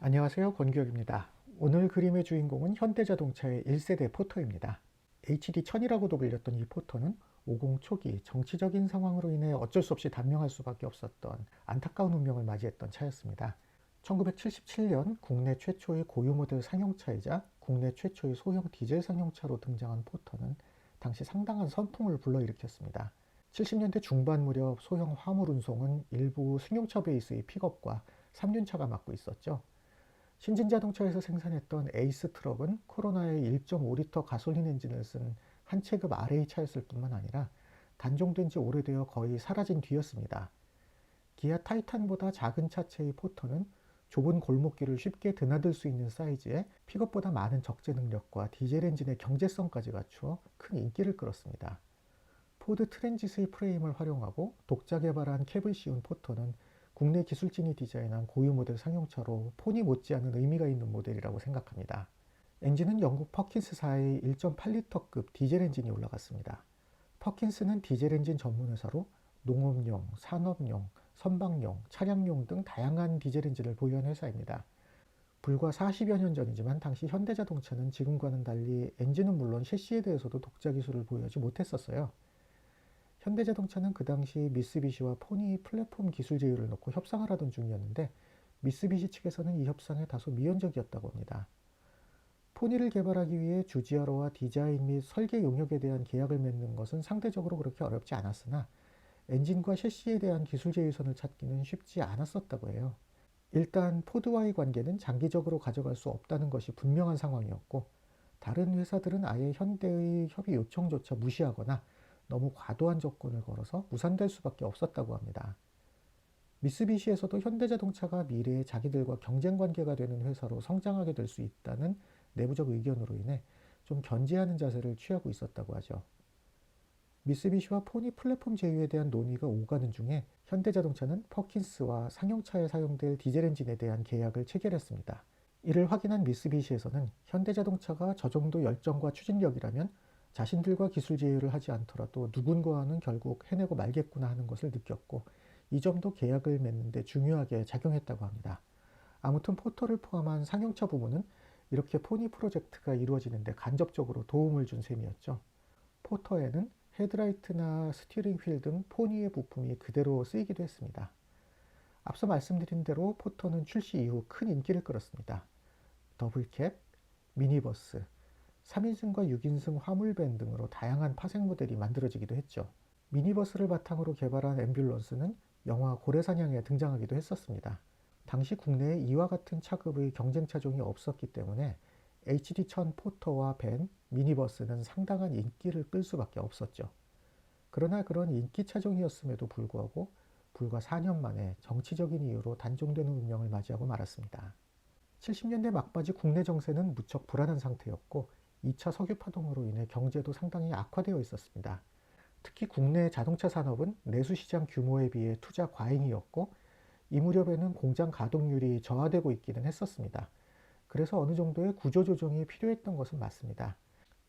안녕하세요, 권규혁입니다. 오늘 그림의 주인공은 현대자동차의 1세대 포터입니다. HD1000이라고도 불렸던 이 포터는 50 초기 정치적인 상황으로 인해 어쩔 수 없이 단명할 수밖에 없었던 안타까운 운명을 맞이했던 차였습니다. 1977년 국내 최초의 고유 모델 상용차이자 국내 최초의 소형 디젤 상용차로 등장한 포터는 당시 상당한 선풍을 불러일으켰습니다. 70년대 중반 무렵 소형 화물 운송은 일부 승용차 베이스의 픽업과 3륜차가 맡고 있었죠. 신진자동차에서 생산했던 에이스 트럭은 코로나의 1.5리터 가솔린 엔진을 쓴 한 체급 RA 차였을 뿐만 아니라 단종된 지 오래되어 거의 사라진 뒤였습니다. 기아 타이탄보다 작은 차체의 포터는 좁은 골목길을 쉽게 드나들 수 있는 사이즈에 픽업보다 많은 적재 능력과 디젤 엔진의 경제성까지 갖추어 큰 인기를 끌었습니다. 포드 트랜짓의 프레임을 활용하고 독자 개발한 캡을 씌운 포터는 국내 기술진이 디자인한 고유 모델 상용차로 폰이 못지않은 의미가 있는 모델이라고 생각합니다. 엔진은 영국 퍼킨스사의 1.8리터급 디젤 엔진이 올라갔습니다. 퍼킨스는 디젤 엔진 전문 회사로 농업용, 산업용, 선박용, 차량용 등 다양한 디젤 엔진을 보유한 회사입니다. 불과 40여 년 전이지만 당시 현대자동차는 지금과는 달리 엔진은 물론 셰시에 대해서도 독자 기술을 보유하지 못했었어요. 현대자동차는 그 당시 미쓰비시와 포니 플랫폼 기술 제휴를 놓고 협상을 하던 중이었는데 미쓰비시 측에서는 이 협상에 다소 미온적이었다고 합니다. 포니를 개발하기 위해 주지하러와 디자인 및 설계 용역에 대한 계약을 맺는 것은 상대적으로 그렇게 어렵지 않았으나 엔진과 셰시에 대한 기술 제휴선을 찾기는 쉽지 않았었다고 해요. 일단 포드와의 관계는 장기적으로 가져갈 수 없다는 것이 분명한 상황이었고 다른 회사들은 아예 현대의 협의 요청조차 무시하거나 너무 과도한 조건을 걸어서 무산될 수밖에 없었다고 합니다. 미쓰비시에서도 현대자동차가 미래에 자기들과 경쟁관계가 되는 회사로 성장하게 될 수 있다는 내부적 의견으로 인해 좀 견제하는 자세를 취하고 있었다고 하죠. 미쓰비시와 포니 플랫폼 제휴에 대한 논의가 오가는 중에 현대자동차는 퍼킨스와 상용차에 사용될 디젤 엔진에 대한 계약을 체결했습니다. 이를 확인한 미쓰비시에서는 현대자동차가 저 정도 열정과 추진력이라면 자신들과 기술 제휴를 하지 않더라도 누군가와는 결국 해내고 말겠구나 하는 것을 느꼈고 이 점도 계약을 맺는 데 중요하게 작용했다고 합니다. 아무튼 포터를 포함한 상용차 부문은 이렇게 포니 프로젝트가 이루어지는 데 간접적으로 도움을 준 셈이었죠. 포터에는 헤드라이트나 스티어링 휠 등 포니의 부품이 그대로 쓰이기도 했습니다. 앞서 말씀드린 대로 포터는 출시 이후 큰 인기를 끌었습니다. 더블캡, 미니버스, 3인승과 6인승 화물밴 등으로 다양한 파생 모델이 만들어지기도 했죠. 미니버스를 바탕으로 개발한 앰뷸런스는 영화 고래사냥에 등장하기도 했었습니다. 당시 국내에 이와 같은 차급의 경쟁 차종이 없었기 때문에 HD1000 포터와 밴, 미니버스는 상당한 인기를 끌 수밖에 없었죠. 그러나 그런 인기 차종이었음에도 불구하고 불과 4년 만에 정치적인 이유로 단종되는 운명을 맞이하고 말았습니다. 70년대 막바지 국내 정세는 무척 불안한 상태였고 2차 석유 파동으로 인해 경제도 상당히 악화되어 있었습니다. 특히 국내 자동차 산업은 내수시장 규모에 비해 투자 과잉이었고 이 무렵에는 공장 가동률이 저하되고 있기는 했었습니다. 그래서 어느 정도의 구조조정이 필요했던 것은 맞습니다.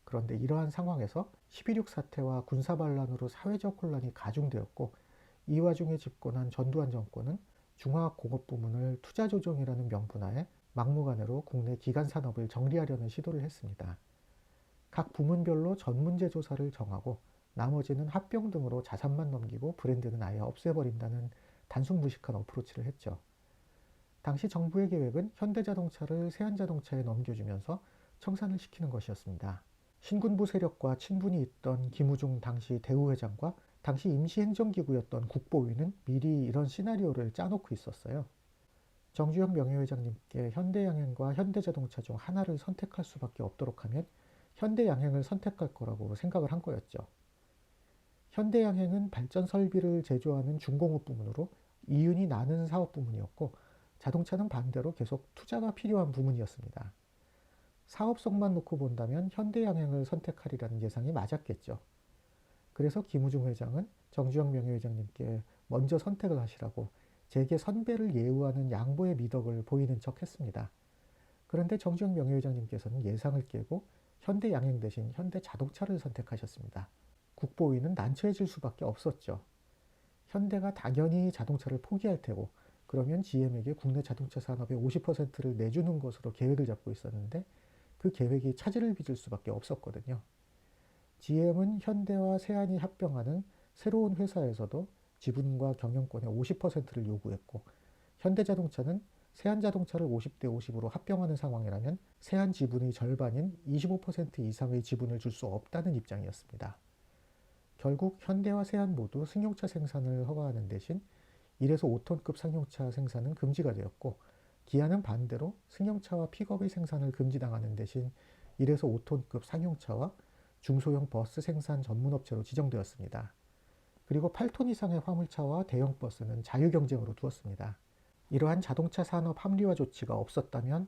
그런데 이러한 상황에서 11.6 사태와 군사반란으로 사회적 혼란이 가중되었고 이 와중에 집권한 전두환 정권은 중화학공업 부문을 투자조정이라는 명분하에 막무가내로 국내 기간 산업을 정리하려는 시도를 했습니다. 각 부문별로 전문제조사를 정하고 나머지는 합병 등으로 자산만 넘기고 브랜드는 아예 없애버린다는 단순 무식한 어프로치를 했죠. 당시 정부의 계획은 현대자동차를 세안자동차에 넘겨주면서 청산을 시키는 것이었습니다. 신군부 세력과 친분이 있던 김우중 당시 대우회장과 당시 임시행정기구였던 국보위는 미리 이런 시나리오를 짜놓고 있었어요. 정주영 명예회장님께 현대양행과 현대자동차 중 하나를 선택할 수밖에 없도록 하면 현대양행을 선택할 거라고 생각을 한 거였죠. 현대양행은 발전 설비를 제조하는 중공업 부문으로 이윤이 나는 사업 부문이었고 자동차는 반대로 계속 투자가 필요한 부문이었습니다. 사업성만 놓고 본다면 현대양행을 선택하리라는 예상이 맞았겠죠. 그래서 김우중 회장은 정주영 명예회장님께 먼저 선택을 하시라고 제게 선배를 예우하는 양보의 미덕을 보이는 척 했습니다. 그런데 정주영 명예회장님께서는 예상을 깨고 현대양행 대신 현대자동차를 선택하셨습니다. 국보위는 난처해질 수밖에 없었죠. 현대가 당연히 자동차를 포기할 테고 그러면 GM에게 국내 자동차 산업의 50%를 내주는 것으로 계획을 잡고 있었는데 그 계획이 차질을 빚을 수밖에 없었거든요. GM은 현대와 세안이 합병하는 새로운 회사에서도 지분과 경영권의 50%를 요구했고, 현대자동차는 세안자동차를 50대 50으로 합병하는 상황이라면 세안 지분의 절반인 25% 이상의 지분을 줄 수 없다는 입장이었습니다. 결국 현대와 세안 모두 승용차 생산을 허가하는 대신 1에서 5톤급 상용차 생산은 금지가 되었고, 기아는 반대로 승용차와 픽업의 생산을 금지당하는 대신 1에서 5톤급 상용차와 중소형 버스 생산 전문업체로 지정되었습니다. 그리고 8톤 이상의 화물차와 대형 버스는 자유경쟁으로 두었습니다. 이러한 자동차 산업 합리화 조치가 없었다면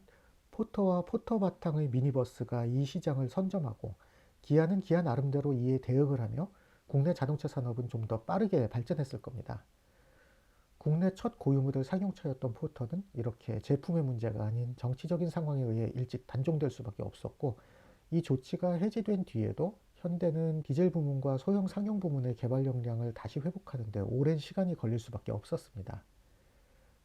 포터와 포터 바탕의 미니버스가 이 시장을 선점하고, 기아는 기아 나름대로 이에 대응을 하며 국내 자동차 산업은 좀 더 빠르게 발전했을 겁니다. 국내 첫 고유 모델 상용차였던 포터는 이렇게 제품의 문제가 아닌 정치적인 상황에 의해 일찍 단종될 수밖에 없었고, 이 조치가 해제된 뒤에도 현대는 디젤 부문과 소형 상용 부문의 개발 역량을 다시 회복하는 데 오랜 시간이 걸릴 수밖에 없었습니다.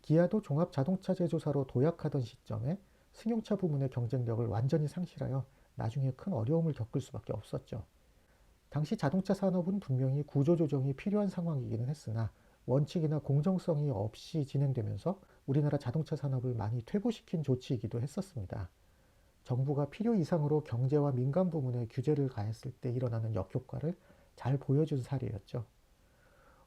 기아도 종합 자동차 제조사로 도약하던 시점에 승용차 부문의 경쟁력을 완전히 상실하여 나중에 큰 어려움을 겪을 수밖에 없었죠. 당시 자동차 산업은 분명히 구조조정이 필요한 상황이기는 했으나 원칙이나 공정성이 없이 진행되면서 우리나라 자동차 산업을 많이 퇴보시킨 조치이기도 했었습니다. 정부가 필요 이상으로 경제와 민간 부문에 규제를 가했을 때 일어나는 역효과를 잘 보여준 사례였죠.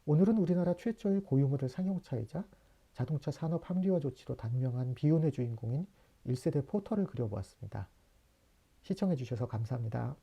오늘은 우리나라 최초의 고유모델 상용차이자 자동차 산업 합리화 조치로 단명한 비운의 주인공인 1세대 포터를 그려보았습니다. 시청해주셔서 감사합니다.